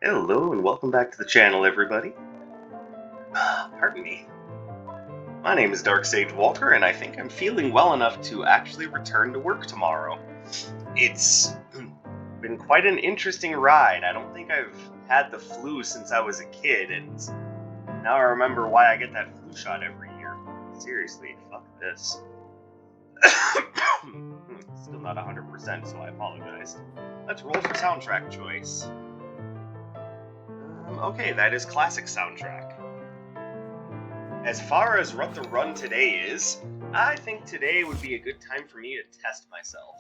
Hello and welcome back to the channel, everybody. Pardon me. My name is Dark Sage Walker, and I think I'm feeling well enough to actually return to work tomorrow. It's been quite an interesting ride. I don't think I've had the flu since I was a kid, and now I remember why I get that flu shot every year. Seriously, fuck this. Still not 100%, so I apologize. Let's roll for soundtrack choice. Okay, that is classic soundtrack. As far as what the run today is, I think today would be a good time for me to test myself.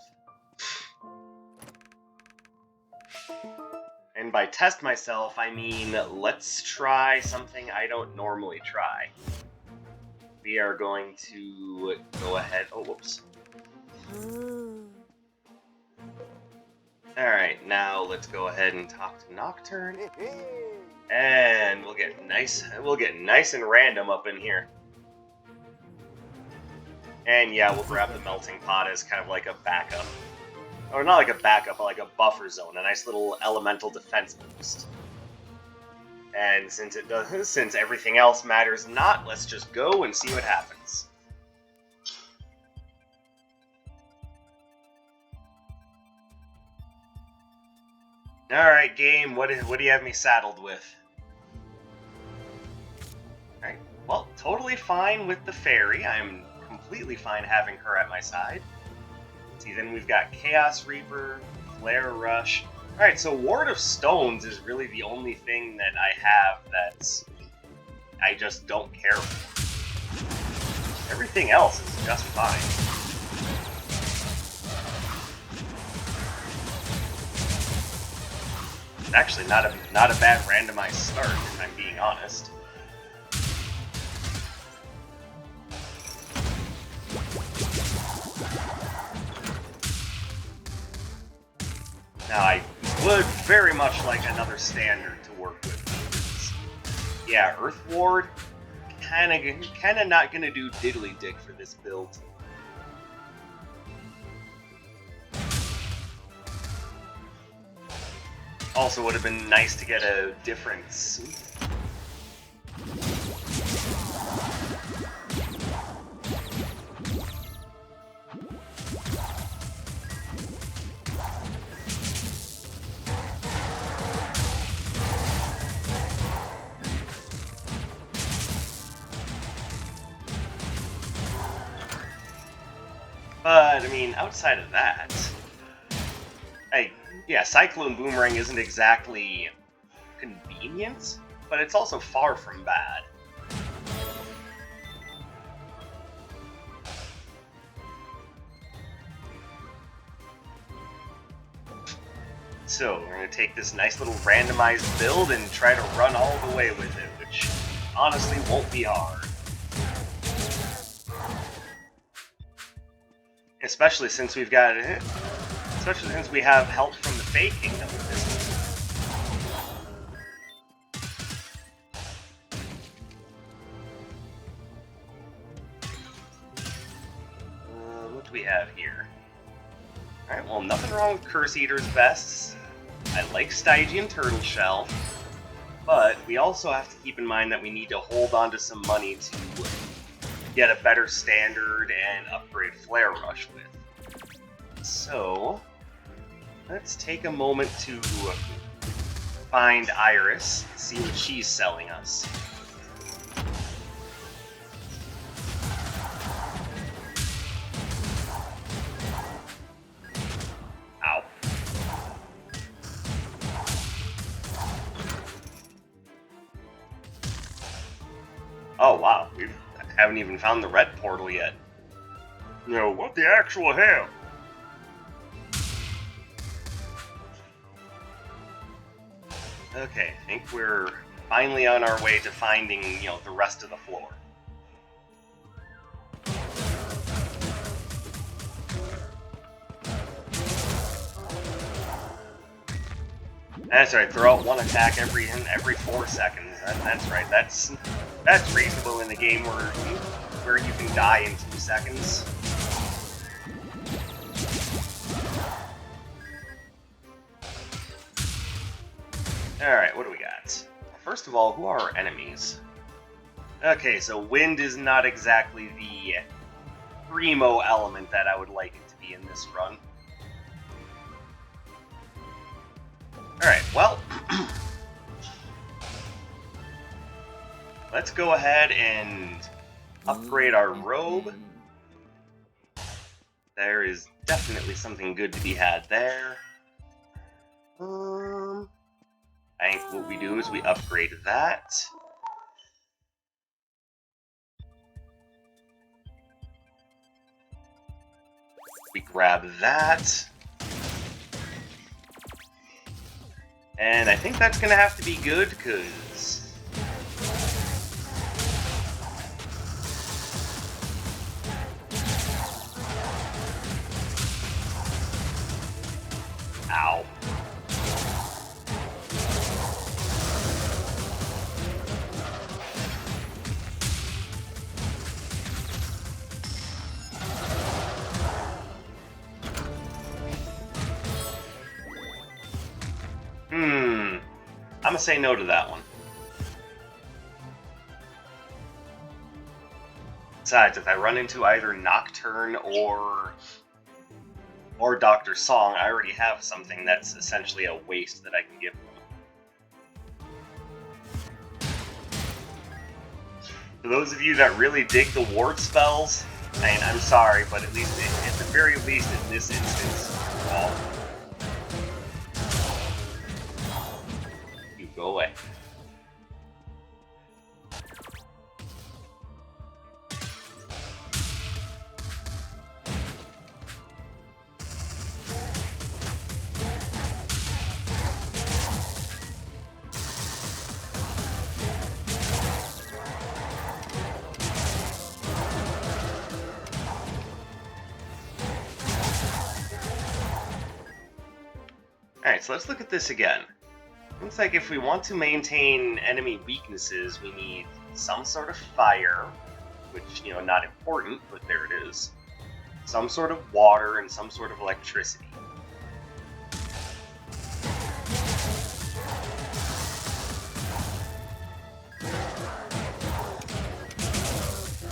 And by test myself, I mean let's try something I don't normally try. We are going to go ahead. Oh, whoops. Alright, now let's go ahead and talk to Nocturne. And we'll get nice and random up in here. And yeah, we'll grab the melting pot as kind of like a backup. Or not like a backup, but like a buffer zone, a nice little elemental defense boost. And since everything else matters not, let's just go and see what happens. Alright, game, what do you have me saddled with? Alright, well, totally fine with the fairy. I'm completely fine having her at my side. Let's see, then we've got Chaos Reaper, Flare Rush. Alright, so Ward of Stones is really the only thing that I have that I just don't care for. Everything else is just fine. It's actually not a bad randomized start, if I'm being honest. Now, I would very much like another standard to work with. Yeah, Earth Ward, kinda not gonna do diddly dick for this build. Also, would have been nice to get a different suit. But, I mean, outside of that, yeah, Cyclone Boomerang isn't exactly convenient, but it's also far from bad. So, we're going to take this nice little randomized build and try to run all the way with it, which honestly won't be hard. Especially since we have help from the Fey Kingdom with this one. What do we have here? Alright, well, nothing wrong with Curse Eater's Vests. I like Stygian Turtle Shell. But we also have to keep in mind that we need to hold on to some money to get a better standard and upgrade Flare Rush with. So, let's take a moment to find Iris, see what she's selling us. Ow. Oh wow, we haven't even found the red portal yet. No, what the actual hell? Okay, I think we're finally on our way to finding, the rest of the floor. That's right, throw out one attack every 4 seconds. That's right, that's reasonable in a game where you can die in 2 seconds. Alright, what do we got? First of all, who are our enemies? Okay, so wind is not exactly the primo element that I would like it to be in this run. Alright, well, let's go ahead and upgrade our robe. There is definitely something good to be had there. I think what we do is we upgrade that. We grab that. And I think that's gonna have to be good, because... Ow. I'm gonna say no to that one. Besides, if I run into either Nocturne or Dr. Song, I already have something that's essentially a waste that I can give them. For those of you that really dig the ward spells, I'm sorry, but at least, at the very least in this instance, you go away. Alright, so let's look at this again. Looks like if we want to maintain enemy weaknesses, we need some sort of fire, which, you know, not important, but there it is. Some sort of water and some sort of electricity.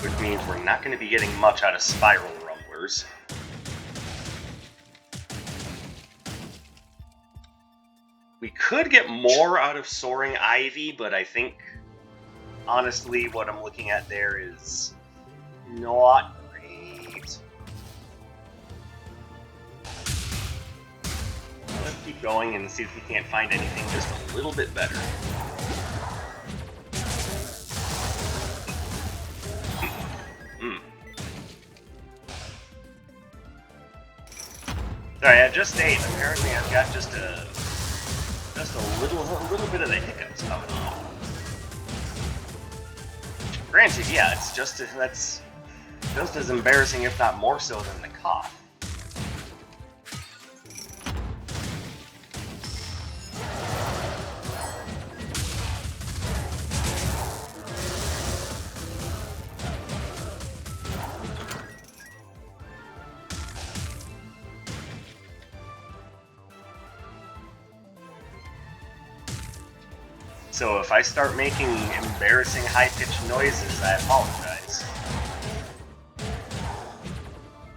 Which means we're not going to be getting much out of spiral rumblers. We could get more out of Soaring Ivy, but I think, honestly, what I'm looking at there is not great. Let's keep going and see if we can't find anything just a little bit better. Sorry, I just ate. Apparently I've got just a little bit of the hiccups coming on. Granted, yeah, it's that's just as embarrassing, if not more so, than the cough. So if I start making embarrassing high-pitched noises, I apologize.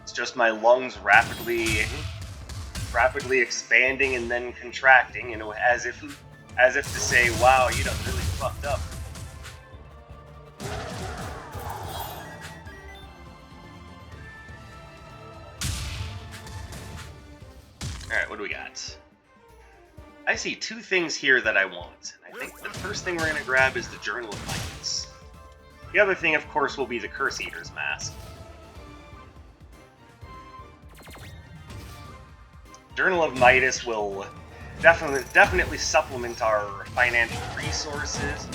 It's just my lungs rapidly expanding and then contracting, you know, as if to say, "Wow, you done really fucked up." All right, what do we got? I see two things here that I want. I think the first thing we're going to grab is the Journal of Midas. The other thing, of course, will be the Curse Eater's Mask. Journal of Midas will definitely supplement our financial resources.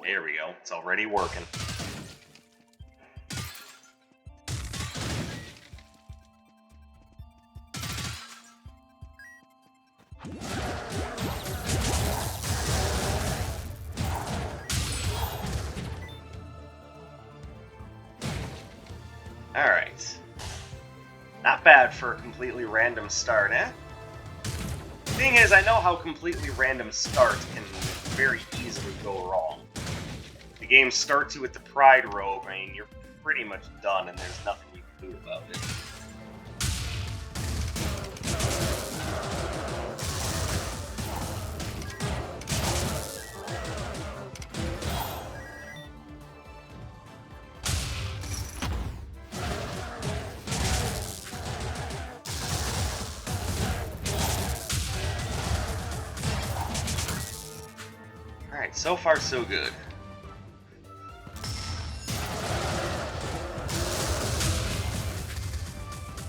There we go. It's already working. bad for a completely random start, eh? Thing is, I know how completely random starts can very easily go wrong. The game starts you with the Pride Robe, I mean, you're pretty much done, and there's nothing you can do about it. Alright, so far so good.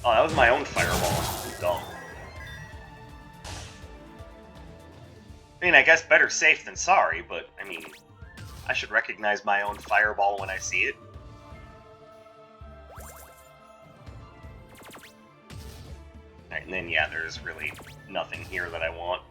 Oh, that was my own fireball. Dumb. I mean, I guess better safe than sorry, but, I mean, I should recognize my own fireball when I see it. Alright, and then, yeah, there's really nothing here that I want.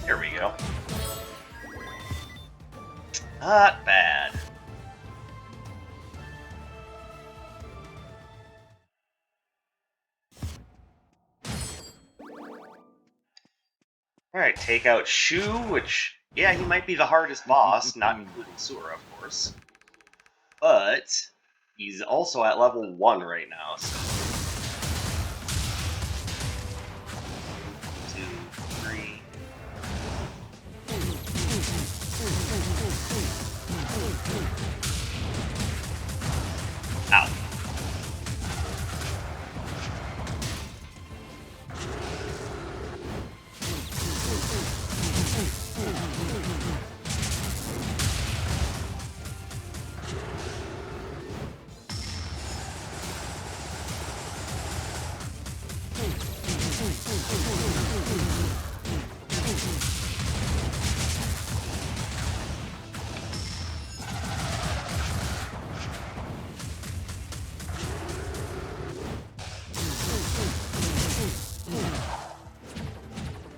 There we go. Not bad. Alright, take out Shu, which, yeah, he might be the hardest boss, not including Sura, of course. But he's also at level 1 right now, so... 2, 3... Ow.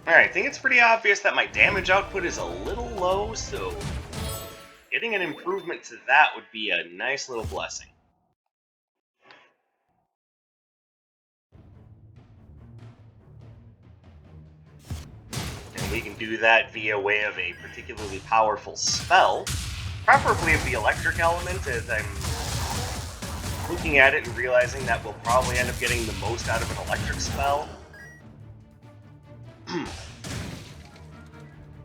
Alright, I think it's pretty obvious that my damage output is a little low, so getting an improvement to that would be a nice little blessing. And we can do that via way of a particularly powerful spell, preferably of the electric element, as I'm looking at it and realizing that we'll probably end up getting the most out of an electric spell.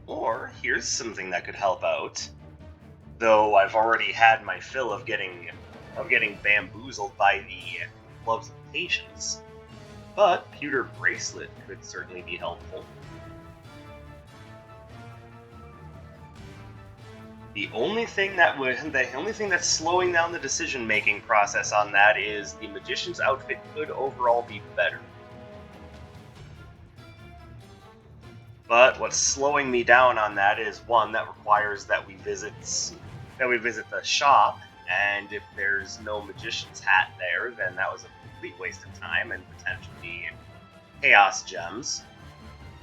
Or, here's something that could help out. Though I've already had my fill of getting bamboozled by the Gloves of Patience. But Pewter Bracelet could certainly be helpful. The only thing that's slowing down the decision-making process on that is the Magician's outfit could overall be better. But what's slowing me down on that is, one, that requires that we visit the shop, and if there's no Magician's hat there, then that was a complete waste of time and potentially Chaos Gems.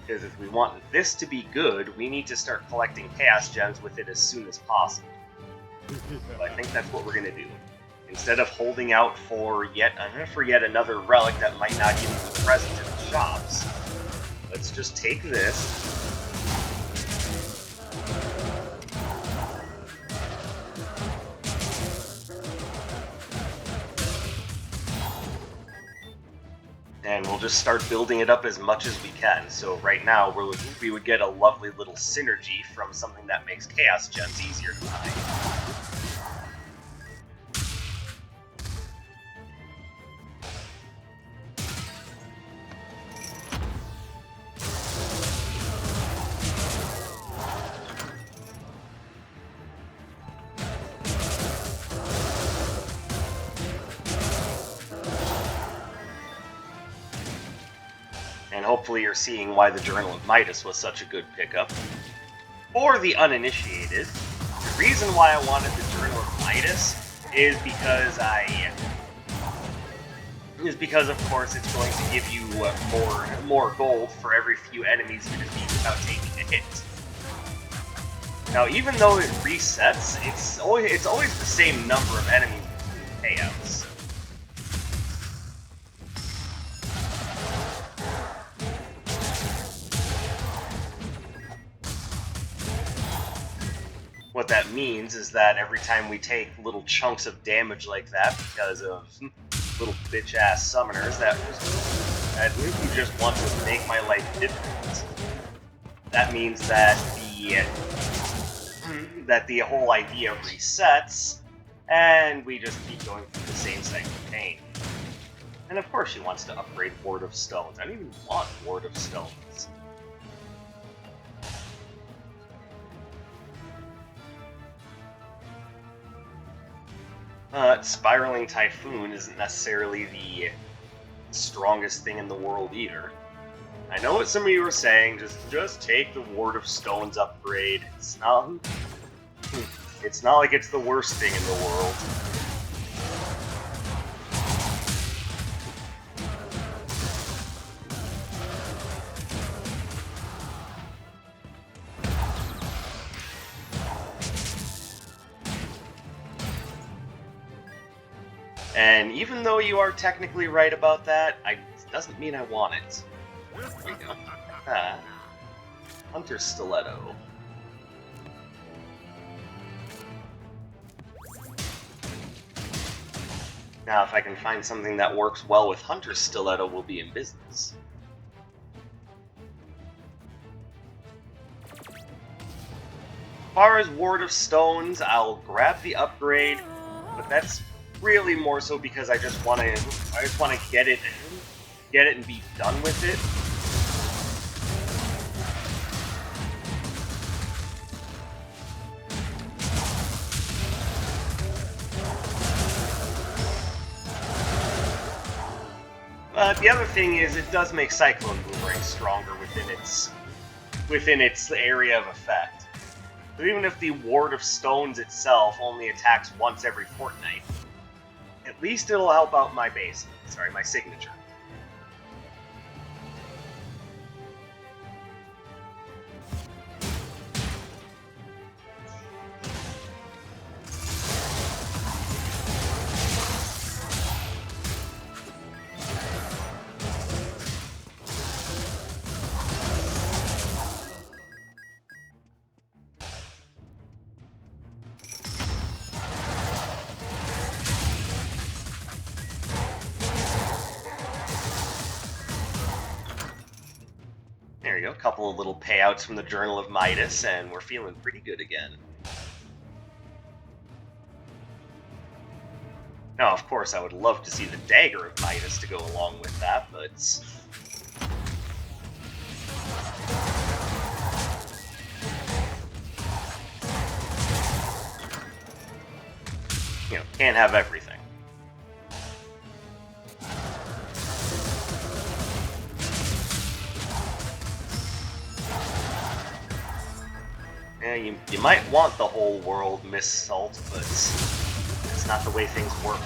Because if we want this to be good, we need to start collecting Chaos Gems with it as soon as possible. So I think that's what we're going to do. Instead of holding out for yet another relic that might not even be present in the shops, let's just take this. And we'll just start building it up as much as we can. So right now, we would get a lovely little synergy from something that makes Chaos Gems easier to find. And hopefully you're seeing why the Journal of Midas was such a good pickup. For the uninitiated, the reason why I wanted the Journal of Midas is because of course it's going to give you more gold for every few enemies you defeat without taking a hit. Now, even though it resets, it's always the same number of enemies between payouts. What that means is that every time we take little chunks of damage like that because of little bitch-ass summoners that you just want to make my life difficult, that means that the whole idea resets, and we just keep going through the same cycle of pain. And of course she wants to upgrade Ward of Stones. I don't even want Ward of Stones. Spiraling Typhoon isn't necessarily the strongest thing in the world either. I know what some of you are saying, just take the Ward of Stones upgrade. It's not like it's the worst thing in the world. And even though you are technically right about that, it doesn't mean I want it. There we go. Hunter Stiletto. Now, if I can find something that works well with Hunter Stiletto, we'll be in business. As far as Ward of Stones, I'll grab the upgrade, but that's really more so because I just want to get it and be done with it. The other thing is, it does make Cyclone Boomerang stronger within its area of effect. So even if the Ward of Stones itself only attacks once every fortnight, at least it'll help out my my signature. There you go, a couple of little payouts from the Journal of Midas, and we're feeling pretty good again. Now, of course, I would love to see the Dagger of Midas to go along with that, but you know, can't have everything. Yeah, you might want the whole world, Miss Salt, but it's not the way things work.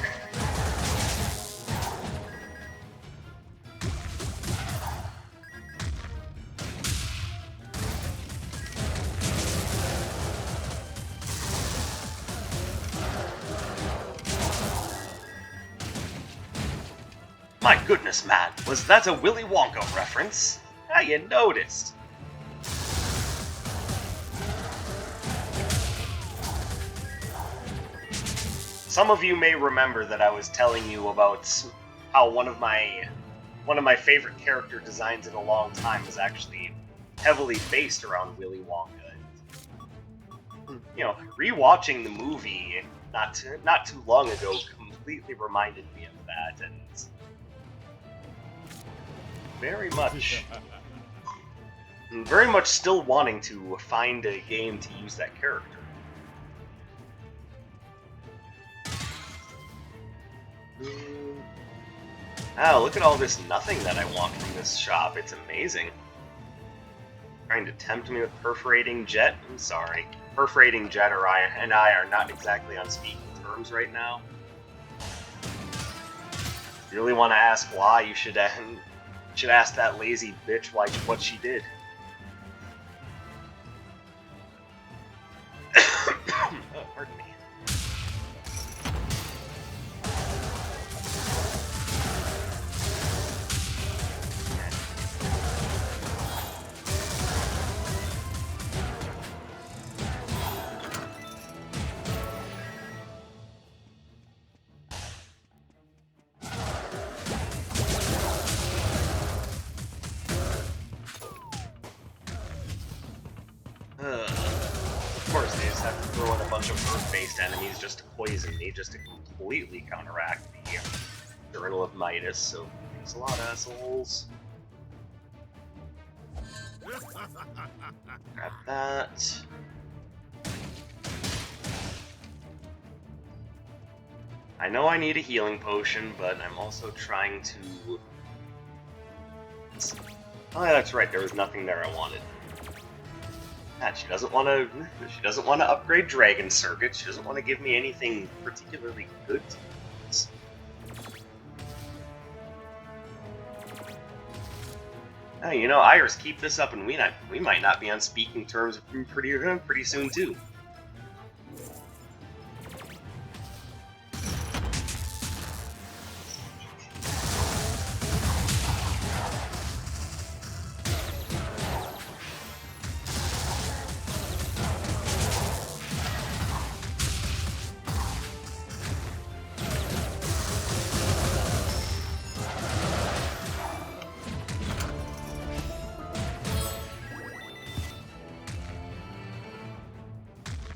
My goodness, man, was that a Willy Wonka reference? How you noticed? Some of you may remember that I was telling you about how one of my favorite character designs in a long time was actually heavily based around Willy Wonka. You know, rewatching the movie not too long ago completely reminded me of that, and very much still wanting to find a game to use that character. Oh, look at all this nothing that I want from this shop. It's amazing. Trying to tempt me with Perforating Jet? I'm sorry. Perforating Jet and I are not exactly on speaking terms right now. If you really want to ask why, you should ask that lazy bitch what she did. Oh, pardon me. Of course, they just have to throw in a bunch of Earth-based enemies just to poison me, just to completely counteract the Journal of Midas, so thanks a lot, assholes. Grab that. I know I need a healing potion, but I'm also trying to... Oh, yeah, that's right, there was nothing there I wanted. She doesn't want to upgrade Dragon Circuit. She doesn't want to give me anything particularly good to use. Oh, you know, Iris, keep this up, and we might not be on speaking terms pretty soon too.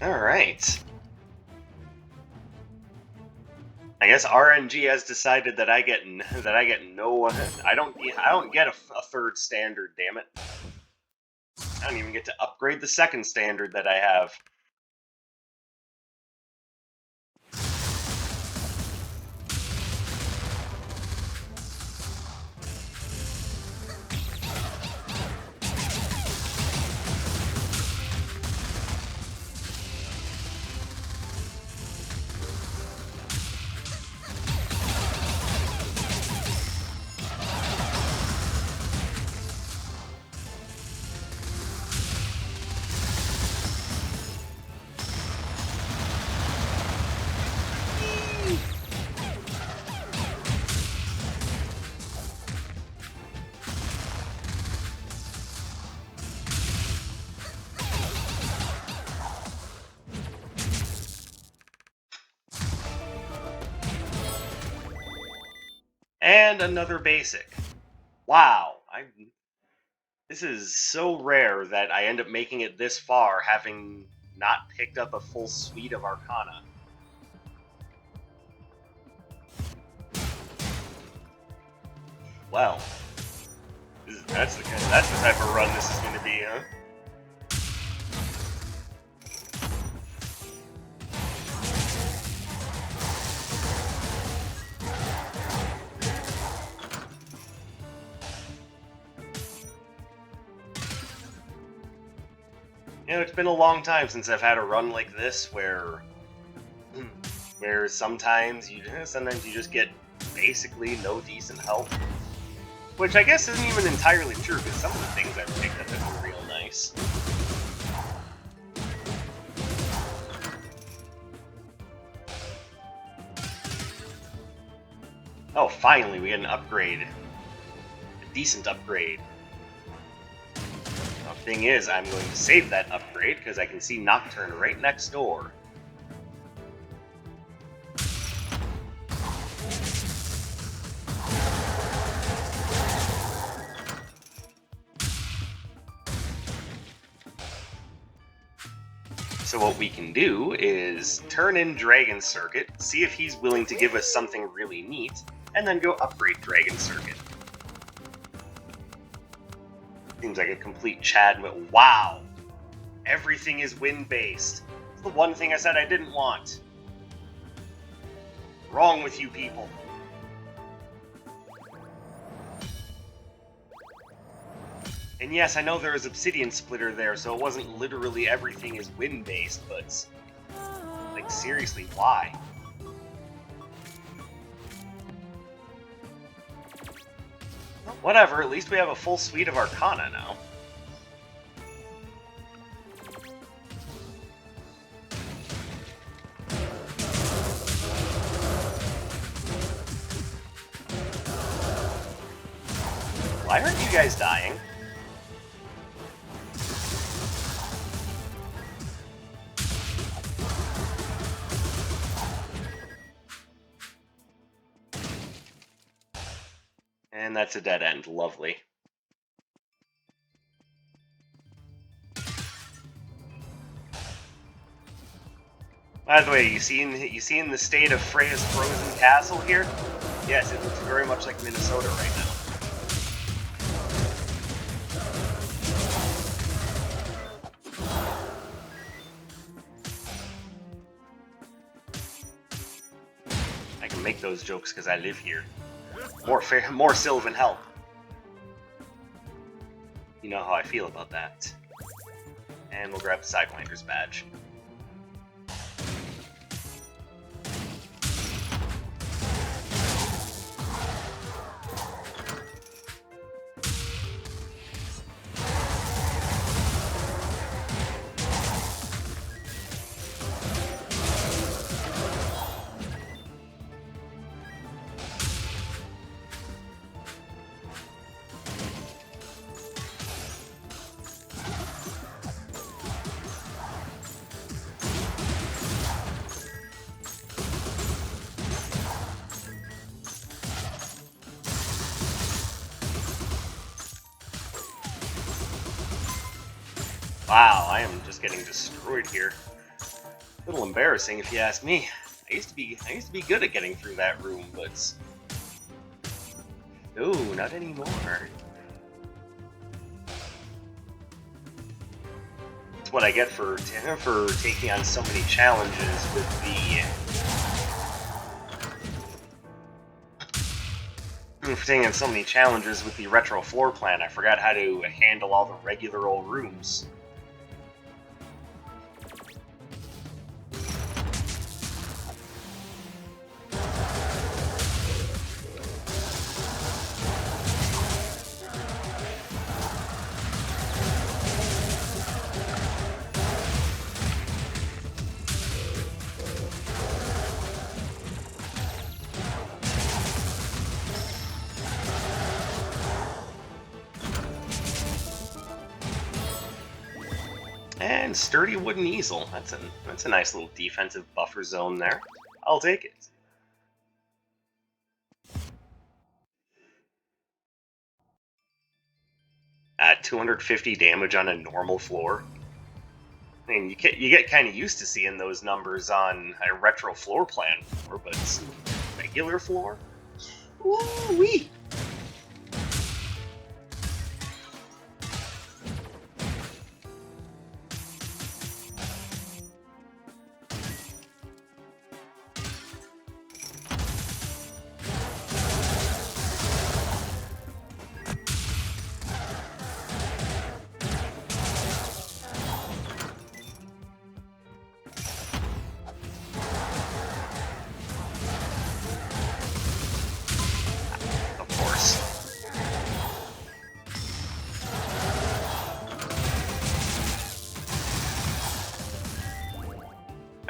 Alright. I guess RNG has decided that I don't get a third standard, damn it. I don't even get to upgrade the second standard that I have. And another basic. Wow, this is so rare that I end up making it this far having not picked up a full suite of Arcana. Well, that's the type of run this is going to be, huh? You know, it's been a long time since I've had a run like this where sometimes you just get basically no decent health. Which I guess isn't even entirely true, because some of the things I've picked up have been real nice. Oh, finally, we get an upgrade. A decent upgrade. The thing is, I'm going to save that upgrade, because I can see Nocturne right next door. So what we can do is turn in Dragon Circuit, see if he's willing to give us something really neat, and then go upgrade Dragon Circuit. Seems like a complete Chad, but wow! Everything is wind-based. It's the one thing I said I didn't want. Wrong with you people. And yes, I know there is obsidian splitter there, so it wasn't literally everything is wind-based, but... like, seriously, why? Well, whatever, at least we have a full suite of Arcana now. Why aren't you guys dying? And that's a dead end. Lovely. By the way, you seen the state of Freya's frozen castle here? Yes, it looks very much like Minnesota right now. I can make those jokes because I live here. More Sylvan help. You know how I feel about that. And we'll grab the Sidewinder's badge. Wow, I am just getting destroyed here. A little embarrassing if you ask me. I used to be good at getting through that room, but no, not anymore. That's what I get for taking on so many challenges with the retro floor plan. I forgot how to handle all the regular old rooms. And sturdy wooden easel. That's a nice little defensive buffer zone there. I'll take it. At 250 damage on a normal floor. I mean, you get kind of used to seeing those numbers on a retro floor plan floor, but regular floor? Woo-wee!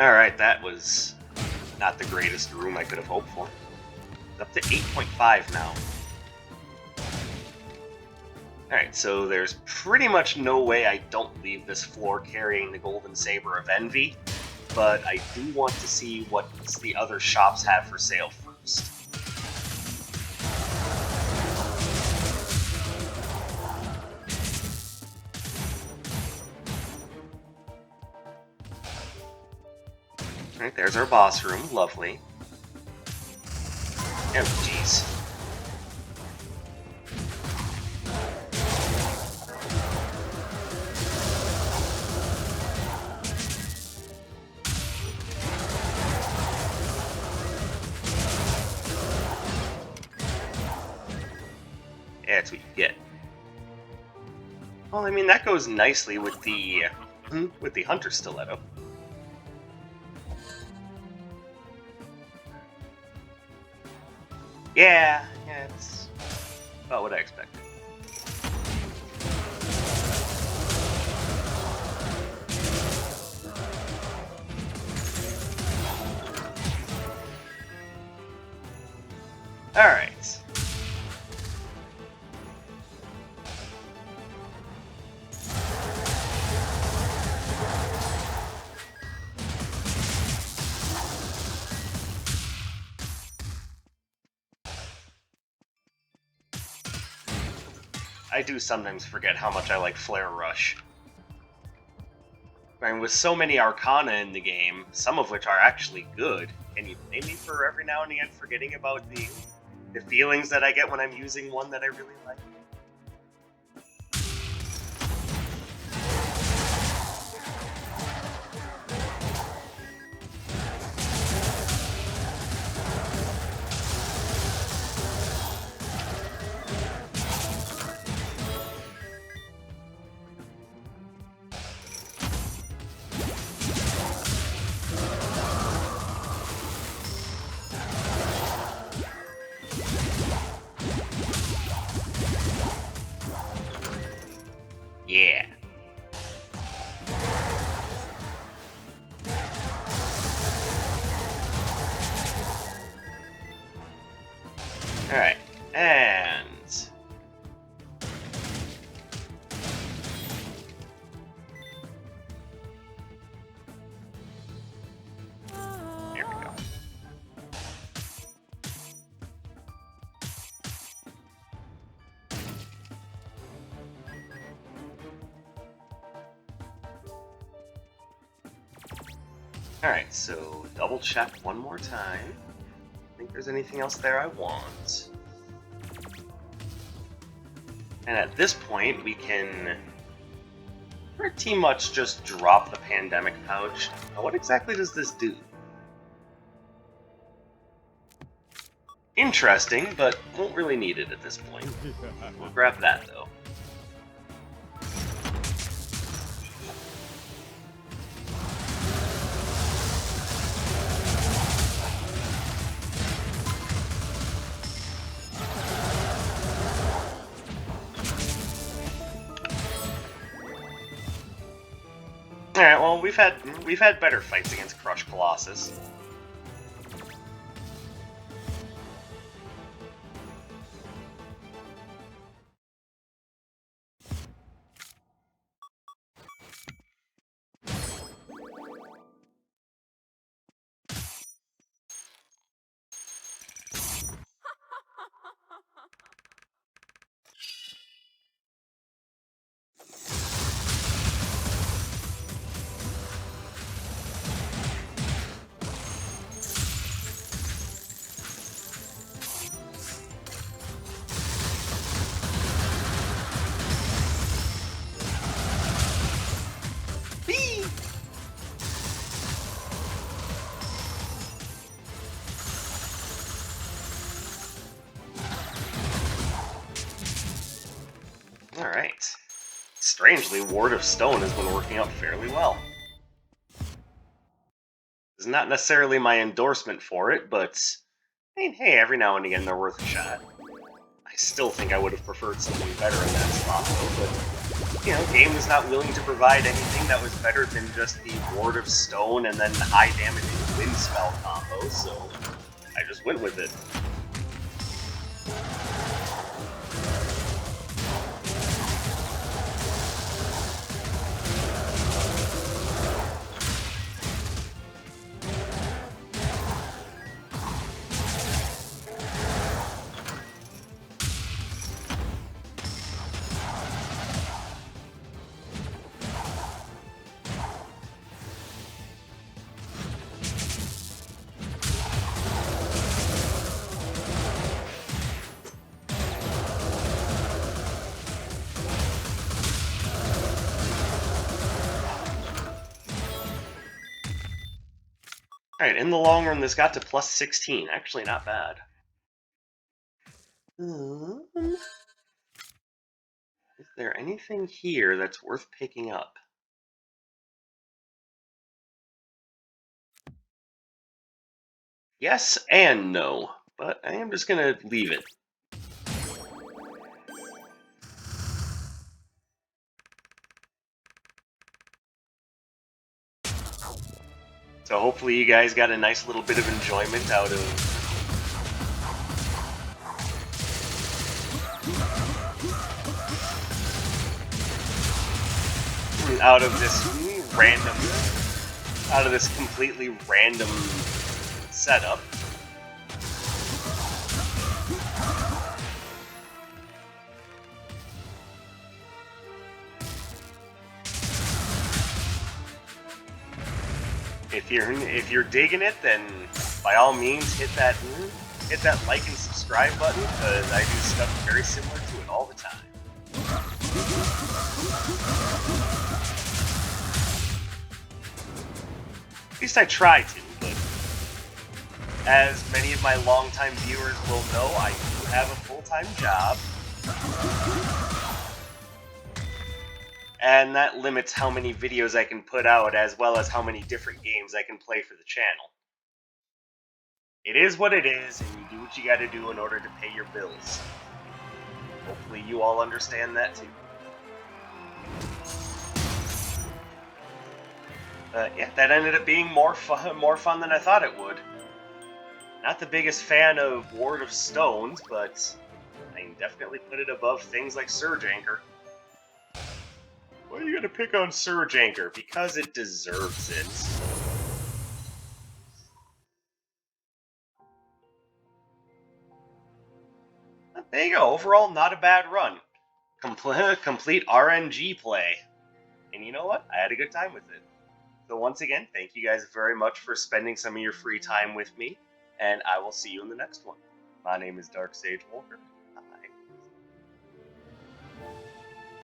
Alright, that was not the greatest room I could have hoped for. It's up to 8.5 now. Alright, so there's pretty much no way I don't leave this floor carrying the Golden Saber of Envy, but I do want to see what the other shops have for sale first. Alright, there's our boss room. Lovely. Oh, jeez. Yeah, that's what you get. Well, I mean, that goes nicely with the hunter stiletto. Yeah, it's about what I expected. All right. I do sometimes forget how much I like Flare Rush. I mean, with so many Arcana in the game, some of which are actually good, can you blame me for every now and again forgetting about the feelings that I get when I'm using one that I really like? Yeah. Alright, and... There we go. Alright, so double check one more time. I think there's anything else there I want. And at this point, we can pretty much just drop the pandemic pouch. Now, what exactly does this do? Interesting, but won't really need it at this point. We'll grab that, though. Alright, well, we've had better fights against Crush Colossus. Alright. Strangely, Ward of Stone has been working out fairly well. It's not necessarily my endorsement for it, but I mean, hey, every now and again they're worth a shot. I still think I would have preferred something better in that spot, though, but, you know, game was not willing to provide anything that was better than just the Ward of Stone and then the high damage Wind Spell combo, so I just went with it. Alright, in the long run, this got to plus 16. Actually, not bad. there anything here that's worth picking up? Yes and no, but I am just gonna leave it. So hopefully you guys got a nice little bit of enjoyment out of this random, out of this completely random setup. If you're digging it, then by all means hit that like and subscribe button, because I do stuff very similar to it all the time. At least I try to, but as many of my longtime viewers will know, I do have a full-time job. And that limits how many videos I can put out, as well as how many different games I can play for the channel. It is what it is, and you do what you gotta do in order to pay your bills. Hopefully you all understand that too. Yeah, that ended up being more fun than I thought it would. Not the biggest fan of Ward of Stones, but I can definitely put it above things like Surge Anchor. Why are you gonna pick on Surge Anchor? Because it deserves it. There you go. Overall, not a bad run. Complete RNG play. And you know what? I had a good time with it. So once again, thank you guys very much for spending some of your free time with me, and I will see you in the next one. My name is Dark Sage Walker.